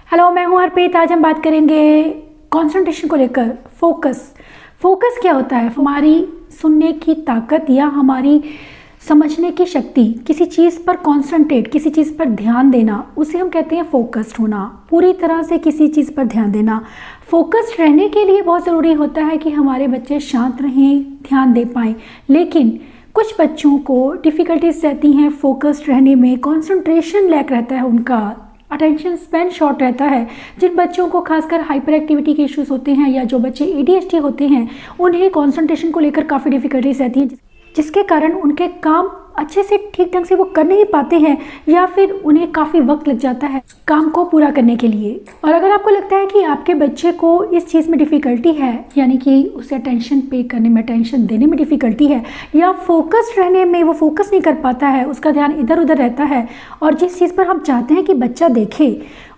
Hello, मैं हूँ हरप्रीत। आज हम बात करेंगे कंसंट्रेशन को लेकर। फोकस क्या होता है? हमारी सुनने की ताकत या हमारी समझने की शक्ति, किसी चीज़ पर कॉन्सेंट्रेट, किसी चीज़ पर ध्यान देना, उसे हम कहते हैं फोकस्ड होना। पूरी तरह से किसी चीज़ पर ध्यान देना। फोकस्ड रहने के लिए बहुत ज़रूरी होता है कि हमारे बच्चे शांत रहें, ध्यान दे पाएँ। लेकिन कुछ बच्चों को डिफ़िकल्टीज रहती हैं फोकस्ड रहने में, कंसंट्रेशन लैक रहता है, उनका अटेंशन स्पैन शॉर्ट रहता है। जिन बच्चों को खासकर हाइपर एक्टिविटी के इश्यूज होते हैं या जो बच्चे ADHD होते हैं, उन्हें कंसंट्रेशन को लेकर काफ़ी डिफ़िकल्टीज रहती हैं, जिसके कारण उनके काम अच्छे से ठीक ढंग से वो कर नहीं पाते हैं या फिर उन्हें काफ़ी वक्त लग जाता है काम को पूरा करने के लिए। और अगर आपको लगता है कि आपके बच्चे को इस चीज़ में डिफ़िकल्टी है, यानी कि उसे अटेंशन पे करने में, अटेंशन देने में डिफ़िकल्टी है, या फोकस्ड रहने में वो फोकस नहीं कर पाता है, उसका ध्यान इधर उधर रहता है, और जिस चीज़ पर हम चाहते हैं कि बच्चा देखे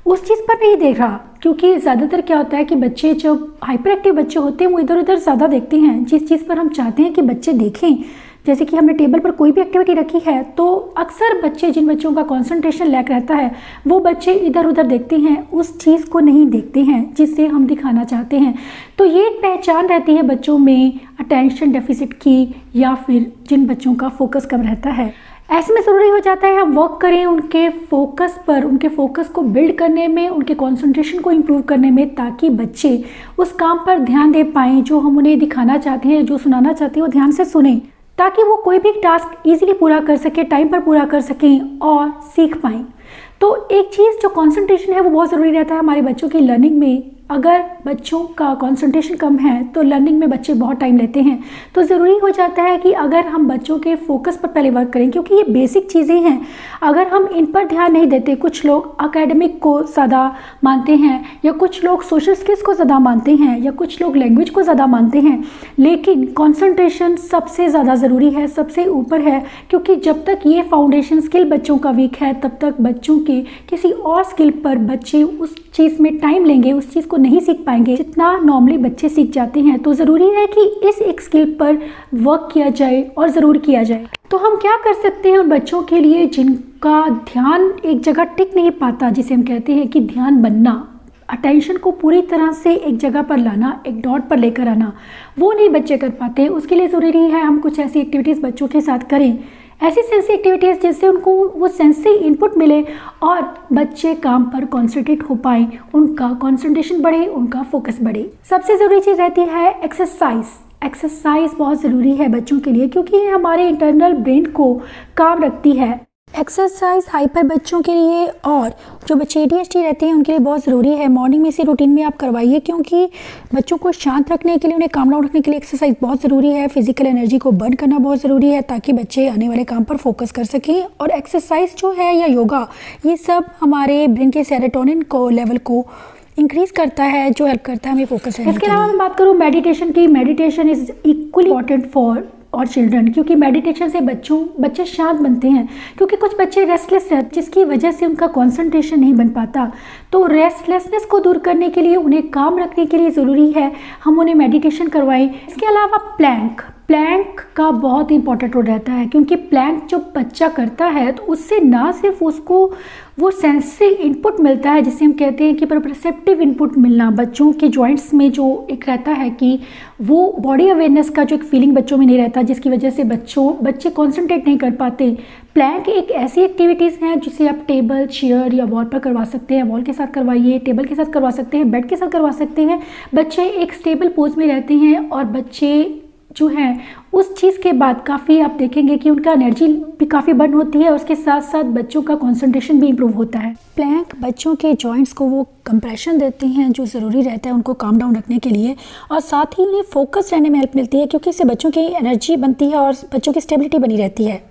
उस चीज़ पर नहीं देख रहा। क्योंकि ज़्यादातर क्या होता है कि बच्चे, जो हाइपर एक्टिव बच्चे होते हैं, वो इधर उधर ज़्यादा देखते हैं। जिस चीज़ पर हम चाहते हैं कि बच्चे देखें, जैसे कि हमने टेबल पर कोई भी एक्टिविटी रखी है, तो अक्सर बच्चे, जिन बच्चों का कंसंट्रेशन लैक रहता है, वो बच्चे इधर उधर देखते हैं, उस चीज़ को नहीं देखते हैं जिससे हम दिखाना चाहते हैं। तो ये एक पहचान रहती है बच्चों में अटेंशन डेफिसिट की, या फिर जिन बच्चों का फोकस कम रहता है। ऐसे में ज़रूरी हो जाता है हम वर्क करें उनके फोकस पर, उनके फोकस को बिल्ड करने में, उनके कंसंट्रेशन को इम्प्रूव करने में, ताकि बच्चे उस काम पर ध्यान दे पाएँ जो हम उन्हें दिखाना चाहते हैं, जो सुनाना चाहते हैं, वो ध्यान से सुने, ताकि वो कोई भी टास्क इजीली पूरा कर सके, टाइम पर पूरा कर सकें और सीख पाएँ। तो एक चीज़ जो कंसंट्रेशन है वो बहुत ज़रूरी रहता है हमारे बच्चों की लर्निंग में। अगर बच्चों का कंसंट्रेशन कम है तो लर्निंग में बच्चे बहुत टाइम लेते हैं। तो ज़रूरी हो जाता है कि अगर हम बच्चों के फोकस पर पहले वर्क करें, क्योंकि ये बेसिक चीज़ें हैं, अगर हम इन पर ध्यान नहीं देते, कुछ लोग एकेडमिक को ज़्यादा मानते हैं, या कुछ लोग सोशल स्किल्स को ज़्यादा मानते हैं, या कुछ लोग लैंग्वेज को ज़्यादा मानते हैं, लेकिन कंसंट्रेशन सबसे ज़्यादा ज़रूरी है, सबसे ऊपर है। क्योंकि जब तक ये फाउंडेशन स्किल बच्चों का वीक है, तब तक बच्चों के किसी और स्किल पर बच्चे उस चीज़ में टाइम लेंगे, उस चीज़ को नहीं सीख पाएंगे जितना नॉर्मली बच्चे सीख जाते हैं। तो ज़रूरी है कि इस एक स्किल पर वर्क किया जाए, और ज़रूर किया जाए। तो हम क्या कर सकते हैं उन बच्चों के लिए जिनका ध्यान एक जगह टिक नहीं पाता, जिसे हम कहते हैं कि ध्यान बनना, अटेंशन को पूरी तरह से एक जगह पर लाना, एक डॉट पर लेकर आना, वो नहीं बच्चे कर पाते। उसके लिए ज़रूरी है हम कुछ ऐसी एक्टिविटीज़ बच्चों के साथ करें, ऐसी सेंसी एक्टिविटीज़ जिससे उनको वो सेंसी इनपुट मिले और बच्चे काम पर कॉन्सेंट्रेट हो पाएँ, उनका कंसंट्रेशन बढ़े, उनका फोकस बढ़े। सबसे ज़रूरी चीज़ रहती है एक्सरसाइज बहुत ज़रूरी है बच्चों के लिए, क्योंकि ये हमारे इंटरनल ब्रेन को काम रखती है। एक्सरसाइज हाइपर बच्चों के लिए और जो बच्चे ADHD रहते हैं उनके लिए बहुत ज़रूरी है। मॉर्निंग में इसी रूटीन में आप करवाइए, क्योंकि बच्चों को शांत रखने के लिए, उन्हें काम डाउन रखने के लिए एक्सरसाइज बहुत ज़रूरी है। फिजिकल एनर्जी को बर्न करना बहुत ज़रूरी है, ताकि बच्चे आने वाले काम पर फोकस कर सकें। और एक्सरसाइज जो है या योगा, ये सब हमारे ब्रेन के सेरोटोनिन को लेवल को इंक्रीज़ करता है, जो हेल्प करता है हमें फोकस रहने के लिए। इसके अलावा मैं बात करूँ मेडिटेशन की, meditation is equally important for और चिल्ड्रन, क्योंकि मेडिटेशन से बच्चे शांत बनते हैं। क्योंकि कुछ बच्चे रेस्टलेस रहते, जिसकी वजह से उनका कंसंट्रेशन नहीं बन पाता। तो रेस्टलेसनेस को दूर करने के लिए, उन्हें काम रखने के लिए ज़रूरी है हम उन्हें मेडिटेशन करवाएं। इसके अलावा प्लैंक का बहुत इंपॉर्टेंट रोल रहता है, क्योंकि प्लैंक जो बच्चा करता है तो उससे ना सिर्फ उसको वो सेंसरी इनपुट मिलता है, जिसे हम कहते हैं कि परसेप्टिव इनपुट मिलना, बच्चों के जॉइंट्स में जो एक रहता है कि वो बॉडी अवेयरनेस का जो एक फीलिंग बच्चों में नहीं रहता, जिसकी वजह से बच्चे कॉन्सेंट्रेट नहीं कर पाते। प्लैंक एक ऐसी एक्टिविटीज़ हैं जिसे आप टेबल, चेयर या वॉल पर करवा सकते हैं। वॉल के साथ करवाइए, टेबल के साथ करवा सकते हैं, बेड के साथ करवा सकते हैं। बच्चे एक स्टेबल पोज में रहते हैं, और बच्चे जो हैं उस चीज़ के बाद काफ़ी आप देखेंगे कि उनका एनर्जी भी काफ़ी बर्न होती है, उसके साथ साथ बच्चों का कंसंट्रेशन भी इम्प्रूव होता है। प्लैंक बच्चों के जॉइंट्स को वो कंप्रेशन देते हैं जो ज़रूरी रहता है उनको काम डाउन रखने के लिए, और साथ ही उन्हें फोकस रहने में हेल्प मिलती है, क्योंकि इससे बच्चों की एनर्जी बनती है और बच्चों की स्टेबिलिटी बनी रहती है।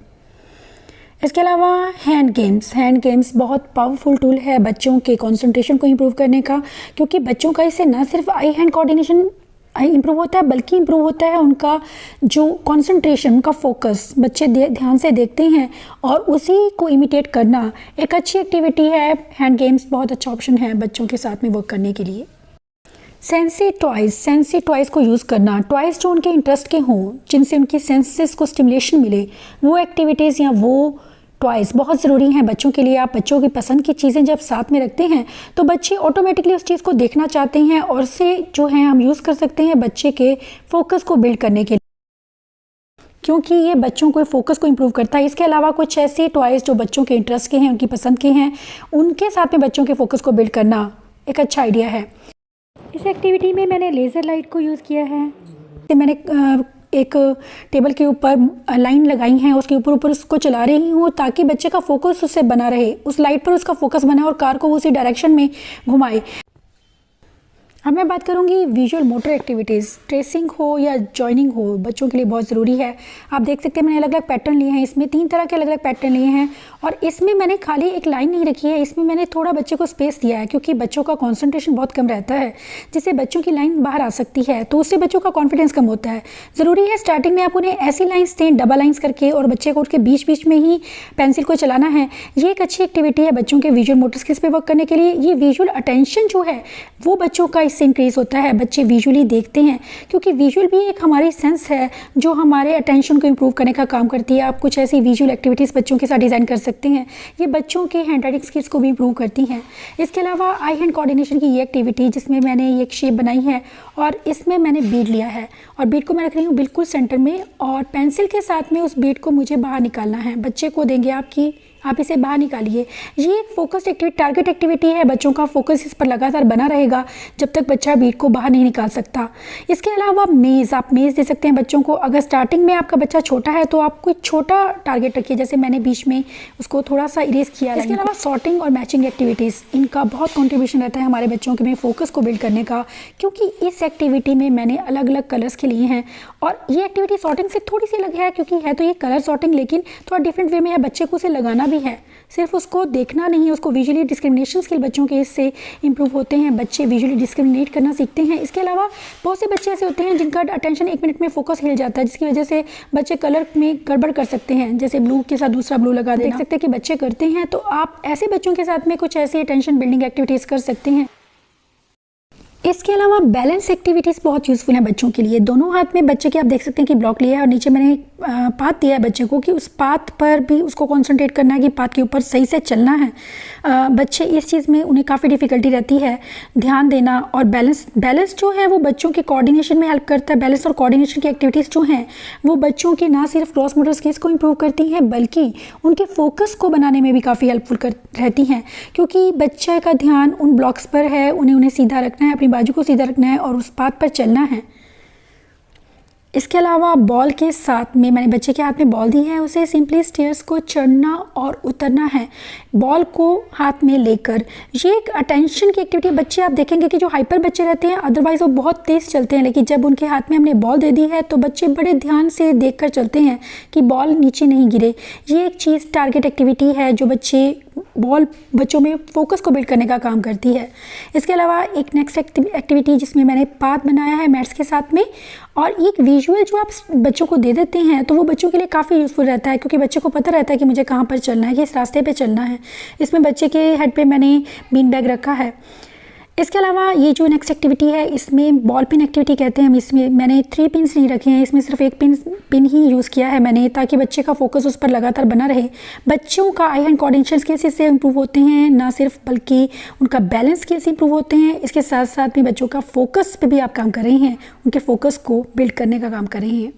इसके अलावा हैंड गेम्स बहुत पावरफुल टूल है बच्चों के कंसंट्रेशन को इम्प्रूव करने का, क्योंकि बच्चों का इससे न सिर्फ आई हैंड कोऑर्डिनेशन इम्प्रूव होता है, बल्कि इम्प्रूव होता है उनका जो कंसंट्रेशन, उनका फोकस। बच्चे ध्यान से देखते हैं और उसी को इमिटेट करना एक अच्छी एक्टिविटी है। हैंड गेम्स बहुत अच्छा ऑप्शन है बच्चों के साथ में वर्क करने के लिए। सेंसी टॉयज़ को यूज़ करना, टॉयज़ जो उनके इंटरेस्ट के हों, जिनसे उनकी सेंसेस को स्टिमुलेशन मिले, वो एक्टिविटीज़ या वो टॉयज़ बहुत ज़रूरी हैं बच्चों के लिए। आप बच्चों की पसंद की चीज़ें जब साथ में रखते हैं तो बच्चे ऑटोमेटिकली उस चीज़ को देखना चाहते हैं और उसे जो है हम यूज़ कर सकते हैं बच्चे के फोकस को बिल्ड करने के लिए, क्योंकि ये बच्चों को फोकस को इम्प्रूव करता है। इसके अलावा कुछ ऐसे टॉयज़ जो बच्चों के इंटरेस्ट के हैं, उनकी पसंद के हैं, उनके साथ में बच्चों के फोकस को बिल्ड करना एक अच्छा आइडिया है। इस एक्टिविटी में मैंने लेज़र लाइट को यूज़ किया है। मैंने एक टेबल के ऊपर लाइन लगाई है, उसके ऊपर उसको चला रही हूँ ताकि बच्चे का फोकस उससे बना रहे, उस लाइट पर उसका फोकस बना और कार को उसी डायरेक्शन में घुमाए। अब मैं बात करूंगी विजुअल मोटर एक्टिविटीज़। ट्रेसिंग हो या जॉइनिंग हो बच्चों के लिए बहुत ज़रूरी है। आप देख सकते हैं मैंने अलग अलग पैटर्न लिए हैं, इसमें 3 तरह के अलग अलग पैटर्न लिए हैं और इसमें मैंने खाली एक लाइन नहीं रखी है, इसमें मैंने थोड़ा बच्चे को स्पेस दिया है क्योंकि बच्चों का कॉन्सेंट्रेशन बहुत कम रहता है, जिससे बच्चों की लाइन बाहर आ सकती है, तो उससे बच्चों का कॉन्फिडेंस कम होता है। ज़रूरी है स्टार्टिंग में आप उन्हें ऐसी लाइन्स दें डबल लाइन्स करके और बच्चे को उनके बीच बीच में ही पेंसिल को चलाना है। ये एक अच्छी एक्टिविटी है बच्चों के विजुअल मोटर स्किल्स पे वर्क करने के लिए। ये विजुअल अटेंशन जो है वो बच्चों का इससे इंक्रीज होता है, बच्चे विजुअली देखते हैं क्योंकि विजुअल भी एक हमारी सेंस है जो हमारे अटेंशन को इंप्रूव करने का काम करती है। आप कुछ ऐसी विजुअल एक्टिविटीज़ बच्चों के साथ डिज़ाइन कर सकते हैं, ये बच्चों के हैंड राइटिंग स्किल्स को भी इंप्रूव करती हैं। इसके अलावा आई हैंड कोऑर्डिनेशन की ये एक्टिविटी जिसमें मैंने ये एक शेप बनाई है और इसमें मैंने बीड लिया है और बीड को मैं रख रही हूँ बिल्कुल सेंटर में और पेंसिल के साथ में उस बीड को मुझे बाहर निकालना है। बच्चे को देंगे आप इसे बाहर निकालिए। ये एक फोकस्ड एक्टिविटी टारगेट एक्टिविटी है, बच्चों का फोकस इस पर लगातार बना रहेगा जब तक बच्चा बीट को बाहर नहीं निकाल सकता। इसके अलावा आप मेज़ दे सकते हैं बच्चों को। अगर स्टार्टिंग में आपका बच्चा छोटा है तो आप कोई छोटा टारगेट रखिए, जैसे मैंने बीच में उसको थोड़ा सा इरेज किया। इसके अलावा सॉर्टिंग और मैचिंग एक्टिविटीज़, इनका बहुत कॉन्ट्रीब्यूशन रहता है हमारे बच्चों के में फोकस को बिल्ड करने का, क्योंकि इस एक्टिविटी में मैंने अलग अलग कलर्स के लिए हैं और ये एक्टिविटी सॉर्टिंग से थोड़ी सी अलग है क्योंकि है तो ये कलर सॉर्टिंग लेकिन थोड़ा डिफरेंट वे में है। बच्चे को उसे लगाना भी है, सिर्फ उसको देखना नहीं है, उसको विजुअली डिस्क्रिमिनेशन स्किल बच्चों के इससे इंप्रूव होते हैं, बच्चे विजुअली डिस्क्रिमिनेट करना सीखते हैं। इसके अलावा बहुत से बच्चे ऐसे होते हैं जिनका अटेंशन 1 मिनट में फोकस हिल जाता है, जिसकी वजह से बच्चे कलर में गड़बड़ कर सकते हैं, जैसे ब्लू के साथ दूसरा ब्लू लगा देख सकते हैं कि बच्चे करते हैं। तो आप ऐसे बच्चों के साथ में कुछ ऐसी अटेंशन बिल्डिंग एक्टिविटीज़ कर सकते हैं। इसके अलावा बैलेंस एक्टिविटीज़ बहुत यूज़फुल हैं बच्चों के लिए। दोनों हाथ में बच्चे के आप देख सकते हैं कि ब्लॉक लिया है और नीचे मैंने पाथ दिया है बच्चे को कि उस पाथ पर भी उसको कंसंट्रेट करना है कि पाथ के ऊपर सही से चलना है। बच्चे इस चीज़ में उन्हें काफ़ी डिफ़िकल्टी रहती है, ध्यान देना और बैलेंस जो है वो बच्चों के कोऑर्डिनेशन में हेल्प करता है। बैलेंस और कोऑर्डिनेशन की एक्टिविटीज़ जो हैं वो बच्चों की ना सिर्फ क्रॉस मोटर स्किल्स को इम्प्रूव करती हैं बल्कि उनके फोकस को बनाने में भी काफ़ी हेल्पफुल रहती हैं, क्योंकि बच्चे का ध्यान उन ब्लॉक्स पर है, उन्हें सीधा रखना है, अपनी बाजू को सीधा रखना है और उस पाथ पर चलना है। इसके अलावा बॉल के साथ में मैंने बच्चे के हाथ में बॉल दी है, उसे सिंपली स्टेयर्स को चढ़ना और उतरना है बॉल को हाथ में लेकर। ये एक अटेंशन की एक्टिविटी। बच्चे आप देखेंगे कि जो हाइपर बच्चे रहते हैं अदरवाइज़ वो बहुत तेज़ चलते हैं, लेकिन जब उनके हाथ में हमने बॉल दे दी है तो बच्चे बड़े ध्यान से देखकर चलते हैं कि बॉल नीचे नहीं गिरे। ये एक चीज़ टारगेट एक्टिविटी है जो बच्चों में फोकस को बिल्ड करने का काम करती है। इसके अलावा एक नेक्स्ट एक्टिविटी जिसमें मैंने पाथ बनाया है मैट्स के साथ में और एक विजुअल जो आप बच्चों को दे देते हैं तो वो बच्चों के लिए काफ़ी यूज़फुल रहता है, क्योंकि बच्चे को पता रहता है कि मुझे कहाँ पर चलना है, किस रास्ते पे चलना है। इसमें बच्चे के हेड पे मैंने बीन बैग रखा है। इसके अलावा ये जो नेक्स्ट एक्टिविटी है इसमें बॉल पिन एक्टिविटी कहते हैं हम। इसमें मैंने 3 पिन्स नहीं रखे हैं, इसमें सिर्फ एक पिन ही यूज़ किया है मैंने, ताकि बच्चे का फोकस उस पर लगातार बना रहे। बच्चों का आई हैंड कोऑर्डिनेशन स्किल्स इससे इंप्रूव होते हैं, ना सिर्फ बल्कि उनका बैलेंस स्किल्स इंप्रूव होते हैं। इसके साथ साथ में बच्चों का फोकस पे भी आप काम कर रहे हैं, उनके फोकस को बिल्ड करने का काम कर रहे हैं।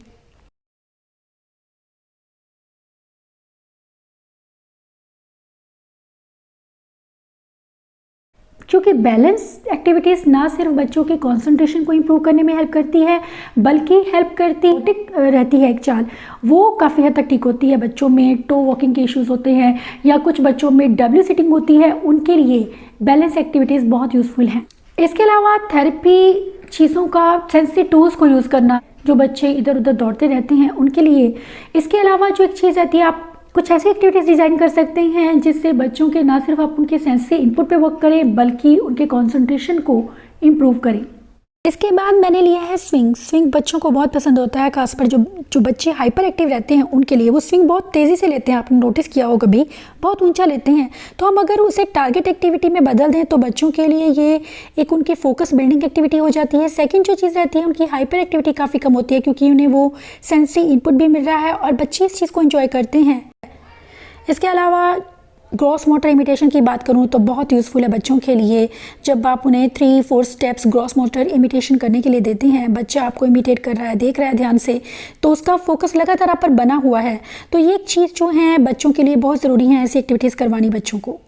क्योंकि बैलेंस एक्टिविटीज़ ना सिर्फ बच्चों के कंसंट्रेशन को इम्प्रूव करने में हेल्प करती है बल्कि हेल्प करती रहती है एक चाल, वो काफ़ी हद तक ठीक होती है। बच्चों में टो वॉकिंग के इश्यूज़ होते हैं या कुछ बच्चों में डब्ल्यू सिटिंग होती है, उनके लिए बैलेंस एक्टिविटीज़ बहुत यूज़फुल हैं। इसके अलावा थेरेपी चीज़ों का सेंसरी टूल्स को यूज़ करना, जो बच्चे इधर उधर दौड़ते रहते हैं उनके लिए। इसके अलावा जो एक चीज़ रहती है, आप कुछ ऐसी एक्टिविटीज़ डिज़ाइन कर सकते हैं जिससे बच्चों के ना सिर्फ आप उनके सेंसरी इनपुट पे वर्क करें बल्कि उनके कंसंट्रेशन को इम्प्रूव करें। इसके बाद मैंने लिया है स्विंग बच्चों को बहुत पसंद होता है, खासकर जो बच्चे हाइपर एक्टिव रहते हैं उनके लिए। वो स्विंग बहुत तेज़ी से लेते हैं, आपने नोटिस किया हो कभी, बहुत ऊंचा लेते हैं। तो हम अगर उसे टारगेट एक्टिविटी में बदल दें तो बच्चों के लिए ये एक उनके फोकस बिल्डिंग एक्टिविटी हो जाती है। सेकंड जो चीज़ रहती है, उनकी हाइपर एक्टिविटी काफ़ी कम होती है क्योंकि उन्हें वो सेंसरी इनपुट भी मिल रहा है और बच्चे इस चीज़ को एंजॉय करते हैं। इसके अलावा ग्रॉस मोटर इमिटेशन की बात करूं तो बहुत यूज़फुल है बच्चों के लिए। जब आप उन्हें 3-4 स्टेप्स ग्रॉस मोटर इमिटेशन करने के लिए देते हैं, बच्चा आपको इमिटेट कर रहा है, देख रहा है ध्यान से, तो उसका फोकस लगातार आप पर बना हुआ है। तो ये एक चीज़ जो है बच्चों के लिए बहुत ज़रूरी है, ऐसी एक्टिविटीज़ करवानी बच्चों को।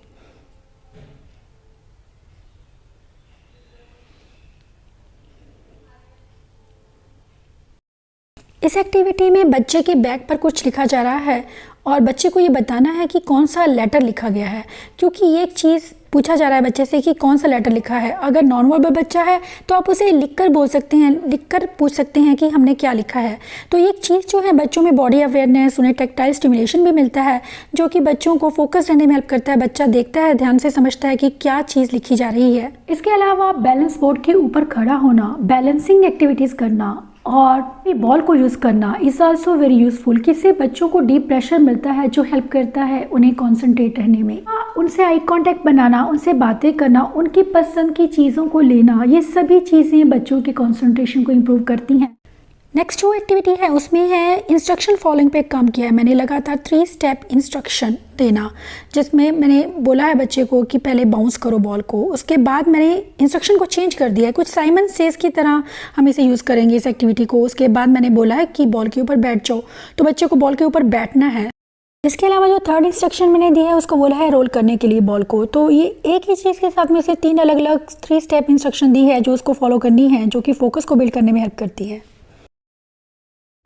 इस एक्टिविटी में बच्चे के बैग पर कुछ लिखा जा रहा है और बच्चे को ये बताना है कि कौन सा लेटर लिखा गया है, क्योंकि ये एक चीज़ पूछा जा रहा है बच्चे से कि कौन सा लेटर लिखा है। अगर नॉन वर्बल बच्चा है तो आप उसे लिखकर बोल सकते हैं, लिखकर पूछ सकते हैं कि हमने क्या लिखा है। तो ये एक चीज़ जो है बच्चों में बॉडी अवेयरनेस, उन्हें टेक्टाइल स्टिमुलेशन भी मिलता है, जो कि बच्चों को फोकस रहने में हेल्प करता है। बच्चा देखता है, ध्यान से समझता है कि क्या चीज़ लिखी जा रही है। इसके अलावा बैलेंस बोर्ड के ऊपर खड़ा होना, बैलेंसिंग एक्टिविटीज़ करना और बॉल को यूज़ करना इज़ आल्सो वेरी यूज़फुल। किससे बच्चों को डीप प्रेशर मिलता है जो हेल्प करता है उन्हें कॉन्सेंट्रेट रहने में। उनसे आई कांटेक्ट बनाना, उनसे बातें करना, उनकी पसंद की चीज़ों को लेना, ये सभी चीज़ें बच्चों के कॉन्सेंट्रेशन को इम्प्रूव करती हैं। नेक्स्ट जो एक्टिविटी है उसमें है इंस्ट्रक्शन फॉलोइंग पे काम किया है मैंने। लगातार 3 स्टेप इंस्ट्रक्शन देना, जिसमें मैंने बोला है बच्चे को कि पहले बाउंस करो बॉल को, उसके बाद मैंने इंस्ट्रक्शन को चेंज कर दिया है, कुछ साइमन सेज की तरह हम इसे यूज़ करेंगे इस एक्टिविटी को। उसके बाद मैंने बोला है कि बॉल के ऊपर बैठ जाओ, तो बच्चे को बॉल के ऊपर बैठना है। इसके अलावा जो 3rd इंस्ट्रक्शन मैंने दिया है उसको बोला है रोल करने के लिए बॉल को। तो ये एक ही चीज़ के साथ में से 3 अलग अलग 3 स्टेप इंस्ट्रक्शन दी है जो उसको फॉलो करनी है, जो कि फोकस को बिल्ड करने में हेल्प करती है।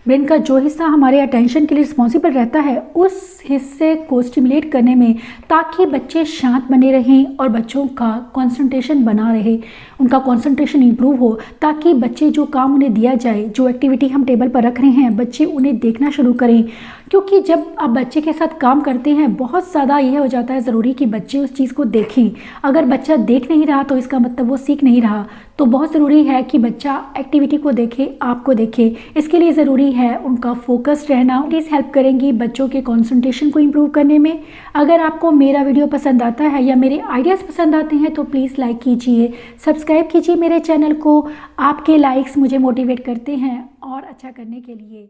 ब्रेन का जो हिस्सा हमारे अटेंशन के लिए रिस्पॉन्सिबल रहता है उस हिस्से को स्टिमुलेट करने में, ताकि बच्चे शांत बने रहें और बच्चों का कंसंट्रेशन बना रहे, उनका कंसंट्रेशन इंप्रूव हो, ताकि बच्चे जो काम उन्हें दिया जाए, जो एक्टिविटी हम टेबल पर रख रहे हैं, बच्चे उन्हें देखना शुरू करें। क्योंकि जब आप बच्चे के साथ काम करते हैं बहुत ज़्यादा यह हो जाता है ज़रूरी कि बच्चे उस चीज़ को देखें। अगर बच्चा देख नहीं रहा तो इसका मतलब वो सीख नहीं रहा। तो बहुत ज़रूरी है कि बच्चा एक्टिविटी को देखे, आपको देखे। इसके लिए ज़रूरी है उनका फोकस रहना। प्लीज़ हेल्प करेंगी बच्चों के कंसंट्रेशन को इम्प्रूव करने में। अगर आपको मेरा वीडियो पसंद आता है या मेरे आइडियाज़ पसंद आते हैं तो प्लीज़ लाइक कीजिए, सब्सक्राइब कीजिए मेरे चैनल को। आपके लाइक्स मुझे मोटिवेट करते हैं और अच्छा करने के लिए।